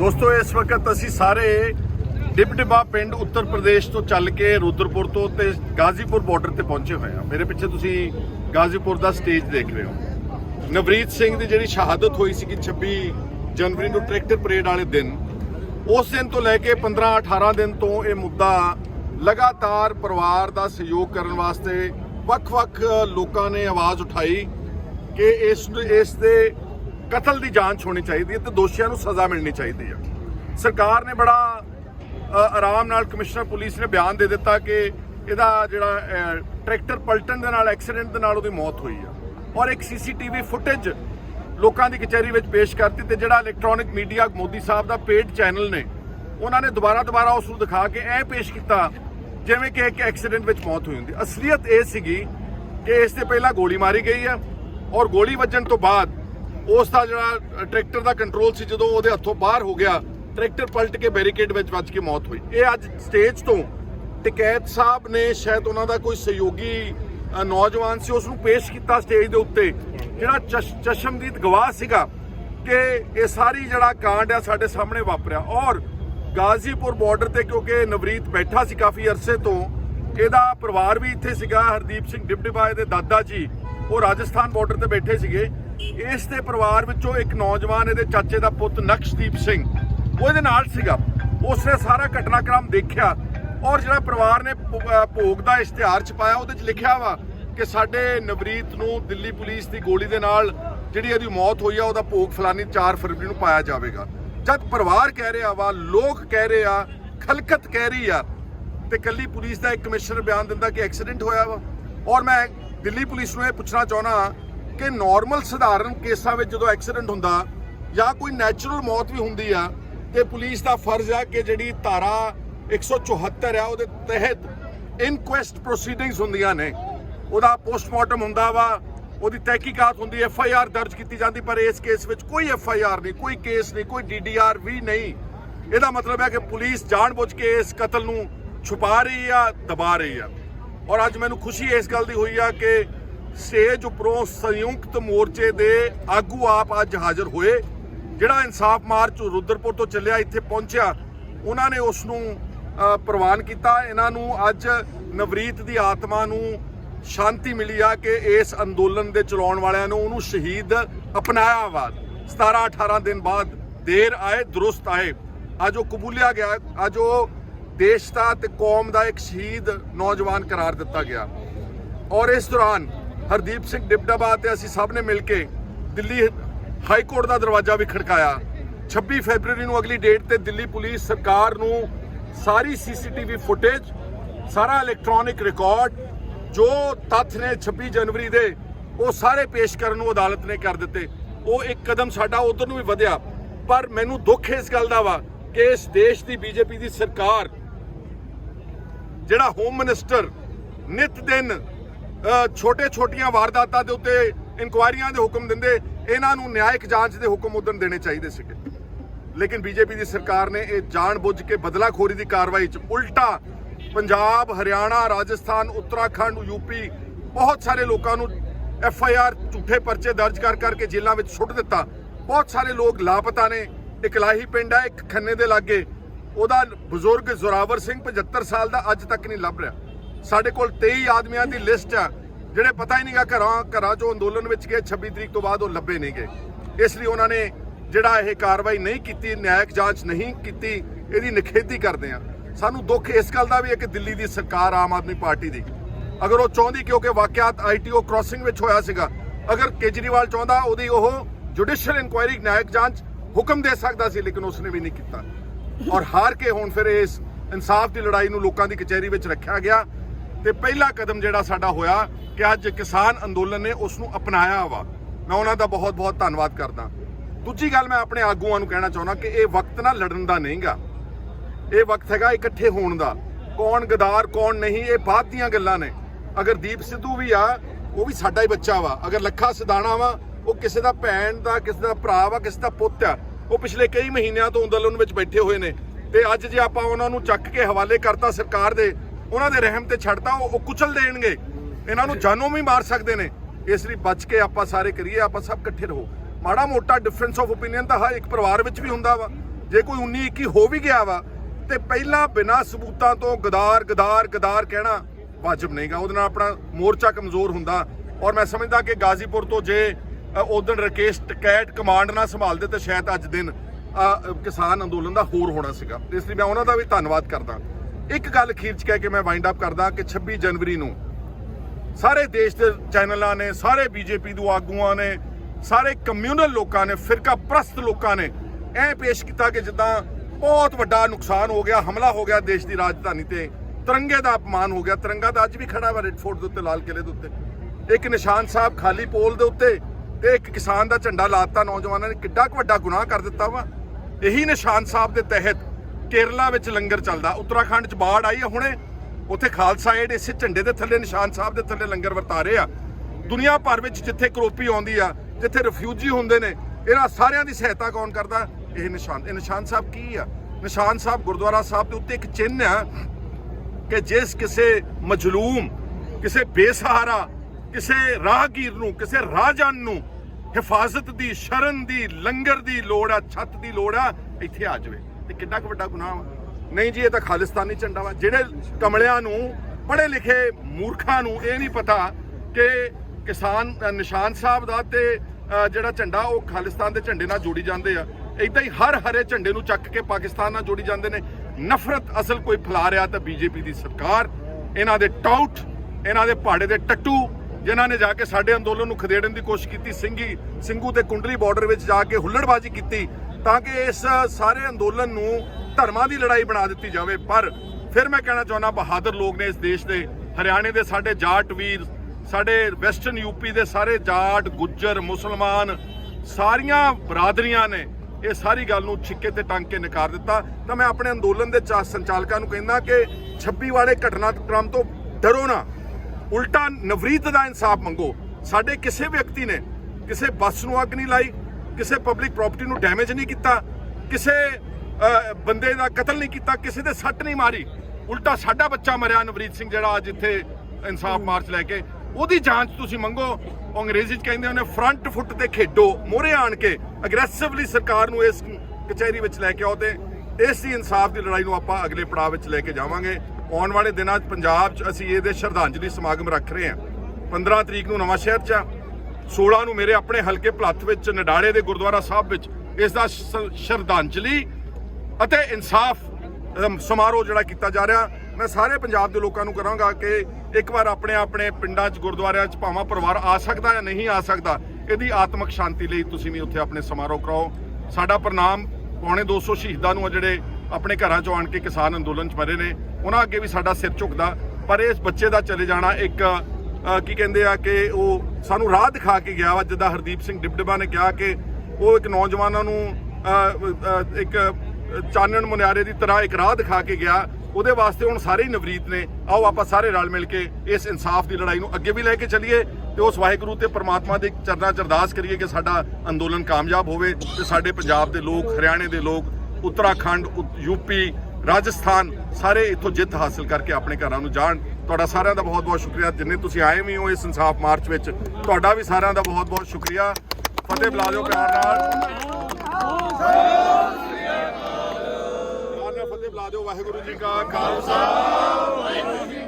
दोस्तों इस वक्त असी सारे डिबडिबा पिंड उत्तर प्रदेश तो चल के रुद्रपुर तो ते गाजीपुर बॉर्डर ते पहुंचे हुए हैं। मेरे पिछे तुसी गाजीपुर का स्टेज देख रहे हो। नवरीत सिंह की जी शहादत हुई सी 26 जनवरी को ट्रैक्टर परेड वाले दिन, उस दिन तो लैके 15-18 दिन तो ये मुद्दा लगातार परिवार का सहयोग करने वास्ते ਵੱਖ-ਵੱਖ लोगों ने आवाज़ उठाई कि इस दे कतल की जांच होनी चाहिए तो दोषियों को सज़ा मिलनी चाहिए है। सरकार ने बड़ा आराम नाल कमिश्नर पुलिस ने बयान दे दिता कि इहदा जिहड़ा ट्रैक्टर पलटन दे नाल एक्सीडेंट दे नाल उहदी मौत हुई है और एक CCTV फुटेज लोगों की कचहरी में पेश करती ते जिहड़ा इलैक्ट्रॉनिक मीडिया मोदी साहब का पेड चैनल ने उन्होंने दोबारा उसनूं दिखा के ऐ पेश किया जिवें कि एक एक्सीडेंट में मौत हुई होंदी। असलीयत ये सीगी कि इस ते पहला गोली मारी गई है और गोली वजन तो बाद उसका जिहड़ा ट्रैक्टर का कंट्रोल सी जदों उहदे हत्थों बाहर हो गया, ट्रैक्टर पलट के बैरीकेड में वज के मौत हुई। ये अज स्टेज तो टिकैत साहब ने शायद उन्होंने कोई सहयोगी नौजवान से उसनूं पेश किया स्टेज के उत्ते, जिहड़ा चशमदीद गवाह सीगा कि ये सारी जिहड़ा कांड है साडे सामने वापरिया। और गाजीपुर बॉर्डर ते क्योंकि नवरीत बैठा सी काफ़ी अरसे तो, ਇਹਦਾ परिवार भी इत्थे सीगा। हरदीप सिंह डिबडिबा दे दादा जी वो राजस्थान बॉर्डर ते बैठे सीगे। इस दे परिवार विचों एक नौजवान इहदे चाचे दा पुੱਤ नक्शदीप सिंह वो इहदे नाल सीगा। उसने सारा घटनाक्रम देखिया और जिहड़ा परिवार ने भोग दा इश्तिहार छपाया ਉਹਦੇ 'ਚ लिखिया वा कि साडे नवरीत नूं दिल्ली पुलिस की गोली दे नाल जिहड़ी इहदी मौत होई आ ਉਹਦਾ भोग फलानी 4 फरवरी नूं पाया जावेगा। जब परिवार कह रहा वा, लोग कह रहे आ, खलकत कह रही आ ते कल्ली पुलिस का एक कमिश्नर बयान दिंदा कि एक्सीडेंट होया वा। और मैं दिल्ली पुलिस नूं ये पुछना चाहना कि नॉर्मल सधारण केसां विच जदों एक्सीडेंट हुंदा या कोई नैचुरल मौत भी हुंदी आ ते पुलिस का फर्ज आ कि जिहड़ी धारा 174 आ उहदे तहत इनक्वेस्ट प्रोसीडिंग्स हुंदियां ने, उहदा पोस्टमार्टम हुंदा वा, ਉਹਦੀ तहकीकात होंगी, FIR दर्ज की जाती। पर इस केस में कोई FIR नहीं, कोई केस नहीं, कोई DDR भी नहीं। ਇਹਦਾ मतलब है कि पुलिस जानबूझ के इस कतल नूं छुपा रही है, दबा रही है। और अज मैनूं खुशी इस गल दी हुई है कि स्टेज उपरों संयुक्त मोर्चे के आगू आप अज हाज़र होए। जिहड़ा इंसाफ मार्च रुद्रपुर तो चलिया इत्थे पहुंचिया, उन्होंने उसनूं प्रवान किया। इन्हां नूं अज नवरीत की आत्मा नूं शांति मिली आ कि इस अंदोलन के चलाउण वालियां ने उन्होंने शहीद अपनाया वा। 17-18 दिन बाद देर आए दुरुस्त आए, अज वो कबूलिया गया, अज वो देश का ते कौम का एक शहीद नौजवान करार दिता गया। और इस दौरान हरदीप सिंह डिबडिबा ते असीं सब ने मिल के दिल्ली हाई कोर्ट का दरवाजा भी खड़काया। 26 फरवरी को अगली डेट ते दिल्ली पुलिस सरकार नूं सारी CCTV फुटेज, सारा इलैक्ट्रॉनिक रिकॉर्ड जो तथ्य ने 26 जनवरी दे वो सारे पेश करन नूं अदालत ने कर दिते। वो एक कदम साडा उधर नूं भी वधिया। पर मैनूं दुख इस गल दा वा कि इस देश की BJP की सरकार जिहड़ा होम मिनिस्टर नित दिन छोटियां वारदातां दे उत्ते इंक्वायरियां दे हुक्म दिंदे, इन्हां नूं न्यायिक जांच दे हुक्म उदन देने चाहिए सीगे। लेकिन BJP की सरकार ने यह जानबुझ के बदलाखोरी की कार्रवाई च उल्टा पंजाब, हरियाणा, राजस्थान, उत्तराखंड, UP बहुत सारे लोगों को FIR झूठे परचे दर्ज करके जेलों में सुट दिता। बहुत सारे लोग लापता ने। एक लाही पिंड है, एक खन्ने के लागे, ਉਹਦਾ ਬਜ਼ੁਰਗ ਜ਼ੋਰਾਵਰ ਸਿੰਘ 75 साल का अज तक नहीं लभ रहा। साढ़े कोल 23 आदमियों की लिस्ट है ਜਿਹੜੇ पता ही नहीं गा ਘਰਾਂ ਚੋਂ ਅੰਦੋਲਨ ਵਿੱਚ ਗਏ 26 तरीक तो बाद वो ਲੱਭੇ नहीं गए। ਇਸ ਲਈ ਉਹਨਾਂ ਨੇ ਜਿਹੜਾ ਇਹ ਕਾਰਵਾਈ नहीं की, न्यायिक जांच नहीं की, ਇਹਦੀ ਨਿਖੇਧੀ ਕਰਦੇ ਆ। सानू दुख इस गल का भी है कि दिल्ली की सरकार आम आदमी पार्टी की अगर वो चाहती, क्योंकि वाकयात ITO क्रॉसिंग में होया सीगा, अगर केजरीवाल चाहता उहदी ओह जुडिशियल इंक्वायरी न्यायिक जांच हुक्म दे सकता सी, लेकिन उसने भी नहीं किया। और हार के हुण फिर इस इंसाफ की लड़ाई नूं लोकां दी कचहरी में रखा गया। तो पहला कदम जिहड़ा साडा होया कि अज किसान अंदोलन ने उसनूं अपनाया वा। मैं उन्हां दा बहुत बहुत धन्नवाद करदा। दूजी गल मैं अपने आगूआं नूं कहना चाहुंदा कि यह वक्त ना लड़न दा नहीं गा, ये वक्त है इकट्ठे होने का। कौन गदार कौन नहीं ये बात दियां गल्लां ने। अगर दीप सिद्धू भी आ वो भी साडा ही बच्चा वा, अगर लखा सिधाना वा वो किसी का भैन का, किसी का भरा वा, किसी का पुੱਤ आ, वो पिछले कई महीनों तो अंदोलन में बैठे हुए हैं। तो अज जे आपां उन्हां नूं चक के हवाले करता सरकार दे, उन्हां दे रहम ते छड्डता, वो कुचल देणगे, इन्हां नूं जानों भी मार सकते हैं। इसलिए बच के आपां सारे करिए, आपां सब इकट्ठे रहो। माड़ा मोटा डिफरेंस ऑफ ओपीनियन तो हर एक परिवार में भी हुंदा वा, ਜੇ ਕੋਈ 19-21 ਹੋ ਵੀ ਗਿਆ ਵਾ ਤੇ ਪਹਿਲਾਂ ਬਿਨਾਂ ਸਬੂਤਾਂ ਤੋਂ ਗਦਾਰ ਗਦਾਰ ਗਦਾਰ ਕਹਿਣਾ ਵਾਜਬ ਨਹੀਂਗਾ। ਉਹਦੇ ਨਾਲ ਆਪਣਾ ਮੋਰਚਾ ਕਮਜ਼ੋਰ ਹੁੰਦਾ। ਔਰ ਮੈਂ ਸਮਝਦਾ ਕਿ ਗਾਜ਼ੀਪੁਰ ਤੋਂ ਜੇ ਉਦੋਂ ਰਕੇਸ਼ ਟਕੈਟ ਕਮਾਂਡ ਨਾ ਸੰਭਾਲਦੇ ਤਾਂ ਸ਼ਾਇਦ ਅੱਜ ਦਿਨ ਕਿਸਾਨ ਅੰਦੋਲਨ ਦਾ ਹੋਰ ਹੋਣਾ ਸੀਗਾ। ਇਸ ਲਈ ਮੈਂ ਉਹਨਾਂ ਦਾ ਵੀ ਧੰਨਵਾਦ ਕਰਦਾ। ਇੱਕ ਗੱਲ ਅਖੀਰ 'ਚ ਕਹਿ ਕੇ ਮੈਂ ਵਾਈਂਡ ਅਪ ਕਰਦਾ ਕਿ 26 ਜਨਵਰੀ ਨੂੰ ਸਾਰੇ ਦੇਸ਼ ਦੇ ਚੈਨਲਾਂ ਨੇ, ਸਾਰੇ ਬੀਜੇਪੀ ਦੇ ਆਗੂਆਂ ਨੇ, ਸਾਰੇ ਕਮਿਊਨਲ ਲੋਕਾਂ ਨੇ, ਫਿਰਕਾ ਪ੍ਰਸਤ ਲੋਕਾਂ ਨੇ ਇਹ ਪੇਸ਼ ਕੀਤਾ ਕਿ ਜਿੱਦਾਂ ਬਹੁਤ ਵੱਡਾ ਨੁਕਸਾਨ ਹੋ ਗਿਆ, ਹਮਲਾ ਹੋ ਗਿਆ ਦੇਸ਼ ਦੀ ਰਾਜਧਾਨੀ ਤੇ, ਤਿਰੰਗੇ ਦਾ ਅਪਮਾਨ ਹੋ ਗਿਆ। ਤਿਰੰਗਾ ਤਾਂ ਅੱਜ ਵੀ ਖੜਾ ਵਾ ਰੈੱਡ ਫੋਰਟ ਦੇ ਉੱਤੇ, ਲਾਲ ਕਿਲੇ ਦੇ ਉੱਤੇ। ਇੱਕ ਨਿਸ਼ਾਨ ਸਾਹਿਬ ਖਾਲੀ ਪੋਲ ਦੇ ਉੱਤੇ ਤੇ ਇੱਕ ਕਿਸਾਨ ਦਾ ਝੰਡਾ ਲਾਤਾ ਨੌਜਵਾਨਾਂ ਨੇ। ਕਿੱਡਾ ਕੁ ਵੱਡਾ ਗੁਨਾਹ ਕਰ ਦਿੱਤਾ ਵਾ। ਇਹੀ ਨਿਸ਼ਾਨ ਸਾਹਿਬ ਦੇ ਤਹਿਤ ਕੇਰਲਾ ਵਿੱਚ ਲੰਗਰ ਚੱਲਦਾ, ਉੱਤਰਾਖੰਡ 'ਚ ਬਾੜ ਆਈ ਆ ਹੁਣੇ, ਉੱਥੇ ਖਾਲਸਾ ਏਡ ਇਸੇ ਝੰਡੇ ਦੇ ਥੱਲੇ, ਨਿਸ਼ਾਨ ਸਾਹਿਬ ਦੇ ਥੱਲੇ ਲੰਗਰ ਵਰਤਾ ਰਹੇ ਆ। ਦੁਨੀਆ ਭਰ ਵਿੱਚ ਜਿੱਥੇ ਕਰੋਪੀ ਆਉਂਦੀ ਆ, ਜਿੱਥੇ ਰਿਫਿਊਜੀ ਹੁੰਦੇ ਨੇ, ਇਹਨਾਂ ਸਾਰਿਆਂ ਦੀ ਸਹਾਇਤਾ ਕੌਣ ਕਰਦਾ? ਇਹ ਨਿਸ਼ਾਨ ਸਾਹਿਬ ਕੀ ਆ? ਨਿਸ਼ਾਨ ਸਾਹਿਬ ਗੁਰਦੁਆਰਾ ਸਾਹਿਬ ਦੇ ਉੱਤੇ ਇੱਕ ਚਿੰਨ੍ਹ ਆ ਕਿ ਜਿਸ ਕਿਸੇ ਮਜਲੂਮ, ਕਿਸੇ ਬੇਸਹਾਰਾ, ਕਿਸੇ ਰਾਹਗੀਰ ਨੂੰ, ਕਿਸੇ ਰਾਹਜਨ ਨੂੰ ਹਿਫਾਜ਼ਤ ਦੀ, ਸ਼ਰਨ ਦੀ, ਲੰਗਰ ਦੀ ਲੋੜ ਆ, ਛੱਤ ਦੀ ਲੋੜ ਆ, ਇੱਥੇ ਆ ਜਾਵੇ। ਤੇ ਕਿੰਨਾ ਕੁ ਵੱਡਾ ਗੁਨਾਹ ਵਾ? ਨਹੀਂ ਜੀ, ਇਹ ਤਾਂ ਖਾਲਿਸਤਾਨੀ ਝੰਡਾ ਵਾ। ਜਿਹੜੇ ਕਮਲਿਆਂ ਨੂੰ, ਪੜ੍ਹੇ ਲਿਖੇ ਮੂਰਖਾਂ ਨੂੰ ਇਹ ਨਹੀਂ ਪਤਾ ਕਿ ਕਿਸਾਨ ਨਿਸ਼ਾਨ ਸਾਹਿਬ ਦਾ ਤੇ ਜਿਹੜਾ ਝੰਡਾ ਉਹ ਖਾਲਿਸਤਾਨ ਦੇ ਝੰਡੇ ਨਾਲ ਜੋੜੀ ਜਾਂਦੇ ਆ। ਇਦਾਂ ਹੀ ਹਰ ਹਰੇ ਝੰਡੇ ਨੂੰ ਚੱਕ ਕੇ ਪਾਕਿਸਤਾਨ ਨਾਲ ਜੋੜੀ ਜਾਂਦੇ ਨੇ। ਨਫ਼ਰਤ ਅਸਲ ਕੋਈ ਫੈਲਾ ਰਿਹਾ ਤਾਂ ਬੀਜੇਪੀ ਦੀ ਸਰਕਾਰ, ਇਹਨਾਂ ਦੇ ਟਾਊਟ, ਇਹਨਾਂ ਦੇ ਪਹਾੜੇ ਦੇ ਟੱਟੂ, ਜਿਨ੍ਹਾਂ ਨੇ ਜਾ ਕੇ ਸਾਡੇ ਅੰਦੋਲਨ ਨੂੰ ਖਦੇੜਨ ਦੀ ਕੋਸ਼ਿਸ਼ ਕੀਤੀ। ਸਿੰਘੂ ਤੇ ਕੁੰਡਲੀ ਬਾਰਡਰ ਵਿੱਚ ਜਾ ਕੇ ਹੁੱਲੜਬਾਜ਼ੀ ਕੀਤੀ ਤਾਂ ਕਿ ਇਸ ਸਾਰੇ ਅੰਦੋਲਨ ਨੂੰ ਧਰਮਾਂ ਦੀ ਲੜਾਈ ਬਣਾ ਦਿੱਤੀ ਜਾਵੇ। ਪਰ ਫਿਰ ਮੈਂ ਕਹਿਣਾ ਚਾਹੁੰਦਾ, ਬਹਾਦਰ ਲੋਕ ਨੇ ਇਸ ਦੇਸ਼ ਦੇ। ਹਰਿਆਣੇ ਦੇ ਸਾਡੇ ਜਾਟ ਵੀਰ, ਸਾਡੇ ਵੈਸਟਰਨ ਯੂਪੀ ਦੇ ਸਾਰੇ ਜਾਟ, ਗੁੱਜਰ, ਮੁਸਲਮਾਨ, ਸਾਰੀਆਂ ਬਰਾਦਰੀਆਂ ਨੇ ਇਹ ਸਾਰੀ ਗੱਲ ਨੂੰ ਛਿੱਕੇ ਤੇ ਟੰਗ ਕੇ ਨਕਾਰ ਦਿੱਤਾ। ਤਾਂ ਮੈਂ ਆਪਣੇ ਅੰਦੋਲਨ ਦੇ ਸੰਚਾਲਕਾਂ ਨੂੰ ਕਹਿੰਦਾ ਕਿ 26 ਵਾਲੇ ਘਟਨਾਕ੍ਰਮ ਤੋਂ ਡਰੋ ਨਾ, ਉਲਟਾ ਨਵਰੀਤ ਦਾ ਇਨਸਾਫ ਮੰਗੋ। ਸਾਡੇ ਕਿਸੇ ਵਿਅਕਤੀ ਨੇ ਕਿਸੇ ਬੱਸ ਨੂੰ ਅੱਗ ਨਹੀਂ ਲਾਈ, ਕਿਸੇ ਪਬਲਿਕ ਪ੍ਰਾਪਰਟੀ ਨੂੰ ਡੈਮੇਜ ਨਹੀਂ ਕੀਤਾ, ਕਿਸੇ ਬੰਦੇ ਦਾ ਕਤਲ ਨਹੀਂ ਕੀਤਾ, ਕਿਸੇ ਦੇ ਸੱਟ ਨਹੀਂ ਮਾਰੀ। ਉਲਟਾ ਸਾਡਾ ਬੱਚਾ ਮਰਿਆ ਨਵਰੀਤ ਸਿੰਘ, ਜਿਹੜਾ ਅੱਜ ਇੱਥੇ ਇਨਸਾਫ ਮਾਰਚ ਲੈ ਕੇ, ਉਹਦੀ ਜਾਂਚ ਤੁਸੀਂ ਮੰਗੋ। ਅੰਗਰੇਜ਼ੀ 'ਚ ਕਹਿੰਦੇ ਉਹਨੇ ਫਰੰਟ ਫੁੱਟ ਤੇ ਖੇਡੋ, ਮੋਹਰੇ ਆਣ ਕੇ ਅਗਰੈਸਿਵਲੀ ਸਰਕਾਰ ਨੂੰ ਇਸ ਕਚਹਿਰੀ ਵਿੱਚ ਲੈ ਕੇ ਆਓ ਤੇ ਇਸ ਦੀ ਇਨਸਾਫ ਦੀ ਲੜਾਈ ਨੂੰ ਆਪਾਂ ਅਗਲੇ ਪੜਾਅ ਵਿੱਚ ਲੈ ਕੇ ਜਾਵਾਂਗੇ। ਆਉਣ ਵਾਲੇ ਦਿਨਾਂ 'ਚ ਪੰਜਾਬ 'ਚ ਅਸੀਂ ਇਹਦੇ ਸ਼ਰਧਾਂਜਲੀ ਸਮਾਗਮ ਰੱਖ ਰਹੇ ਹਾਂ। 15 ਤਰੀਕ ਨੂੰ ਨਵਾਂ ਸ਼ਹਿਰ 'ਚ ਆ, 16 ਨੂੰ ਮੇਰੇ ਆਪਣੇ ਹਲਕੇ ਭਲੱਥ ਵਿੱਚ ਨਡਾੜੇ ਦੇ ਗੁਰਦੁਆਰਾ ਸਾਹਿਬ ਵਿੱਚ ਇਸ ਦਾ ਸ਼ਰਧਾਂਜਲੀ ਅਤੇ ਇਨਸਾਫ ਸਮਾਰੋਹ ਜਿਹੜਾ ਕੀਤਾ ਜਾ ਰਿਹਾ। ਮੈਂ ਸਾਰੇ ਪੰਜਾਬ ਦੇ ਲੋਕਾਂ ਨੂੰ ਕਰਾਂਗਾ ਕਿ ਇੱਕ ਵਾਰ ਆਪਣੇ ਆਪਣੇ ਪਿੰਡਾਂ 'ਚ, ਗੁਰਦੁਆਰਿਆਂ 'ਚ ਭਾਵਾਂ ਪਰਿਵਾਰ ਆ ਸਕਦਾ ਜਾਂ ਨਹੀਂ ਆ ਸਕਦਾ, ਇਹਦੀ ਆਤਮਿਕ ਸ਼ਾਂਤੀ ਲਈ ਤੁਸੀਂ ਵੀ ਉੱਥੇ ਆਪਣੇ ਸਮਾਰੋਹ ਕਰਾਓ। ਸਾਡਾ ਪ੍ਰਣਾਮ ਪੌਣੇ 200 ਸ਼ਹੀਦਾਂ ਨੂੰ, ਜਿਹੜੇ ਆਪਣੇ ਘਰਾਂ 'ਚੋਂ ਆਣ ਕੇ ਕਿਸਾਨ ਅੰਦੋਲਨ 'ਚ ਮਰੇ ਨੇ, ਉਹਨਾਂ ਅੱਗੇ ਵੀ ਸਾਡਾ ਸਿਰ ਝੁਕਦਾ। ਪਰ ਇਸ ਬੱਚੇ ਦਾ ਚਲੇ ਜਾਣਾ ਇੱਕ ਕੀ ਕਹਿੰਦੇ ਆ ਕਿ ਉਹ ਸਾਨੂੰ ਰਾਹ ਦਿਖਾ ਕੇ ਗਿਆ ਵਾ। ਜਿੱਦਾਂ ਹਰਦੀਪ ਸਿੰਘ ਡਿਬਡਿਬਾ ਨੇ ਕਿਹਾ ਕਿ ਉਹ ਇੱਕ ਨੌਜਵਾਨਾਂ ਨੂੰ ਇੱਕ ਚਾਨਣ ਮੁਨਿਆਰੇ ਦੀ ਤਰ੍ਹਾਂ ਇੱਕ ਰਾਹ ਦਿਖਾ ਕੇ ਗਿਆ। ਉਹਦੇ ਵਾਸਤੇ ਹੁਣ ਸਾਰੇ ਹੀ ਨਵਰੀਤ ਨੇ। ਆਓ ਆਪਾਂ ਸਾਰੇ ਰਲ ਮਿਲ ਕੇ ਇਸ ਇਨਸਾਫ ਦੀ ਲੜਾਈ ਨੂੰ ਅੱਗੇ ਵੀ ਲੈ ਕੇ ਚੱਲੀਏ ਤੇ ਉਸ ਵਾਹਿਗੁਰੂ ਤੇ ਪਰਮਾਤਮਾ ਦੇ ਚਰਨਾਂ 'ਚ ਅਰਦਾਸ ਕਰੀਏ ਕਿ ਸਾਡਾ ਅੰਦੋਲਨ ਕਾਮਯਾਬ ਹੋਵੇ ਤੇ ਸਾਡੇ ਪੰਜਾਬ ਦੇ ਲੋਕ, ਹਰਿਆਣੇ ਦੇ ਲੋਕ, ਉੱਤਰਾਖੰਡ, ਯੂਪੀ, ਰਾਜਸਥਾਨ ਸਾਰੇ ਇੱਥੋਂ ਜਿੱਤ ਹਾਸਲ ਕਰਕੇ ਆਪਣੇ ਘਰਾਂ ਨੂੰ ਜਾਣ। ਤੁਹਾਡਾ ਸਾਰਿਆਂ ਦਾ ਬਹੁਤ ਬਹੁਤ ਸ਼ੁਕਰੀਆ। ਜਿੰਨੇ ਤੁਸੀਂ ਆਏ ਵੀ ਹੋ ਇਸ ਇਨਸਾਫ ਮਾਰਚ ਵਿੱਚ, ਤੁਹਾਡਾ ਵੀ ਸਾਰਿਆਂ ਦਾ ਬਹੁਤ ਬਹੁਤ ਸ਼ੁਕਰੀਆ। ਫਤਿਹ ਬੁਲਾ ਦਿਓ ਪਿਆਰ ਨਾਲ। ਫਤਿਹ ਬੁਲਾ ਦਿਓ। ਵਾਹਿਗੁਰੂ ਜੀ ਕਾ ਖਾਲਸਾ, ਵਾਹਿਗੁਰੂ ਜੀ